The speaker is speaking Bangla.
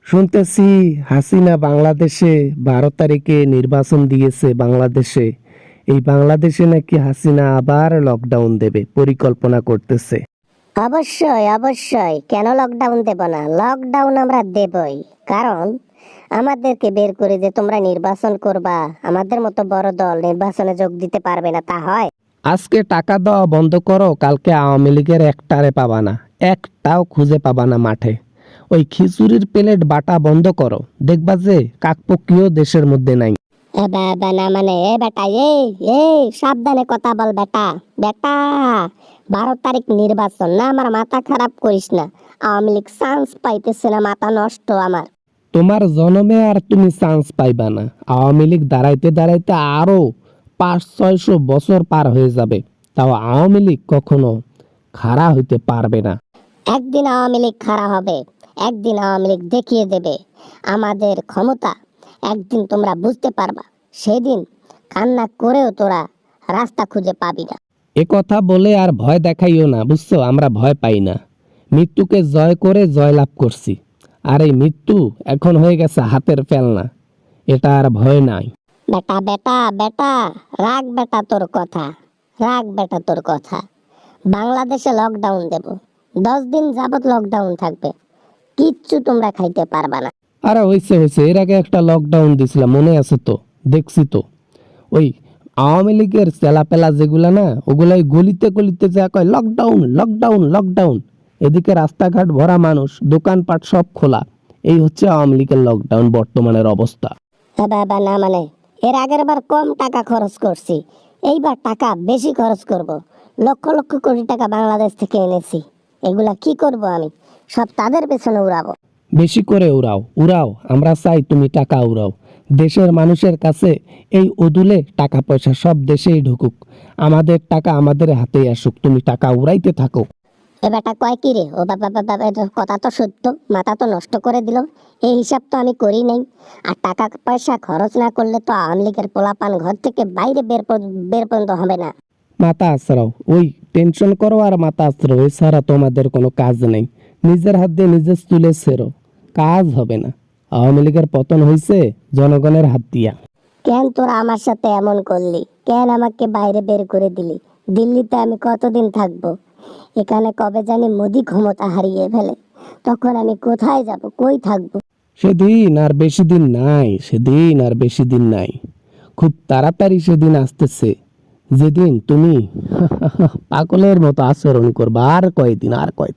শুনতেছি হাসিনা বাংলাদেশে 12 তারিখে নির্বাচন দিয়েছে বাংলাদেশে। এই বাংলাদেশে নাকি হাসিনা আবার লকডাউন দেবে পরিকল্পনা করতেছে। অবশ্যই অবশ্যই, কেন লকডাউন দেব না? লকডাউন আমরা দেবই। কারণ আমাদেরকে বের করে যে তোমরা নির্বাচন করবা, আমাদের মতো বড় দল নির্বাচনে যোগ দিতে পারবে না, তা হয়? আজকে টাকা দেওয়া বন্ধ করো, কালকে আওয়ামী লীগের একটারে পাবা না, একটাও খুঁজে পাবা না মাঠে। ওই খিচুড়ির প্লেট বাটা বন্ধ করো, দেখবা যে কাকপক্ষীয় দেশের মধ্যে নাই। না মানে বেটা, এই সাবধানে কথা বল বেটা। বেটা, 12 তারিখ নির্বাচন না, আমার মাথা খারাপ করিস না। আওয়ামী লীগ চান্স পাইতেছে না, মাথা নষ্ট আমার। তোমার জন্মে আর তুমি চান্স পাইবা না। আওয়ামী লীগ দাঁড়াইতে দাঁড়াইতে আরো 500-600 বছর পার হয়ে যাবে, তাও আওয়ামী লীগ কখনো খাড়া হইতে পারবে না। একদিন আওয়ামী লীগ খাড়া হবে, একদিন আওয়ামী লীগ দেখিয়ে দেবে আমাদের ক্ষমতা। একদিন তোমরা বুঝতে পারবা, সেদিন কান্না করেও তোরা রাস্তা খুঁজে পাবি না। এ কথা বলে আর ভয় দেখাইও না, বুঝছো? আমরা ভয় পাই না, মৃত্যুকে জয় করে জয়লাভ করছি। আর এই মৃত্যু এখন হয়ে গেছে হাতের ফেলনা, এটা আর ভয় নাই। বেটা বেটা বেটা, রাখ বেটা তোর কথা, রাখ বেটা তোর কথা। বাংলাদেশে লকডাউন দেব, 10 দিন যাবত লকডাউন থাকবে, কিচ্ছু তোমরা খাইতে পারবা না। আরে হয়েছে হয়েছে, এর আগে একটা লকডাউন দিছিলাম, মনে আছে তো? দেখছি তো। ওই আওয়ামী লীগের চেলাপেলা যেগুলা না, ওগুলাই গলিতে গলিতে যা কয় লকডাউন লকডাউন লকডাউন। এদিকে রাস্তাঘাট ভরা মানুষ, দোকানপাট সব খোলা। এই হচ্ছে আওয়ামী লীগের লকডাউন বর্তমানের অবস্থা। বাবা না মানে, এর আগের বার কম টাকা খরচ করছি, এইবার টাকা বেশি খরচ করব। লক্ষ লক্ষ কোটি টাকা বাংলাদেশ থেকে এনেছি, এগুলা কি করব আমি? সব তাদের পেছনে উড়াবো। বেশি করে উড়াও উড়াও, আমরা চাই তুমি টাকা উড়াও। দেশের মানুষের কাছে এই অদূলে টাকা পয়সা সব দেশেই ঢুকুক, আমাদের টাকা আমাদের হাতেই আসুক, তুমি টাকা উড়াইতে থাকো। এ বেটা কয় কি রে? ও বাবা বাবা, এটা কথা তো সত্য, মাথা তো নষ্ট করে দিল। এই হিসাব তো আমি করি নাই। আর টাকা পয়সা খরচ না করলে তো আওয়ামী লীগের পোলাপান ঘর থেকে বাইরে বের পর্যন্ত হবে না। মাথা আছড়াও, ওই টেনশন করো আর মাথা আছড়াও, এছাড়া তোমাদের কোনো কাজ নেই। নিজের হাত দিয়ে নিজের চুলে ছেড়ো, কাজ হবে না। আওয়ামী লীগের পতন হয়েছে জনগণের হাত দিয়া। কেন তোরা আমার সাথে এমন করলি? কেন আমাকে বাইরে বের করে দিলি? দিল্লিতে আমি কতদিন থাকবো? এখানে কবে জানি মোদি ক্ষমতা হারিয়ে ফেলে, তখন আমি কোথায় যাব, কই থাকবো? সেদিন আর বেশি দিন নাই, সেদিন আর বেশি দিন নাই। খুব তাড়াতাড়ি সেদিন আসতেছে, যেদিন তুমি পাগলের মতো আচরণ করবা। আর কয়দিন, আর কয়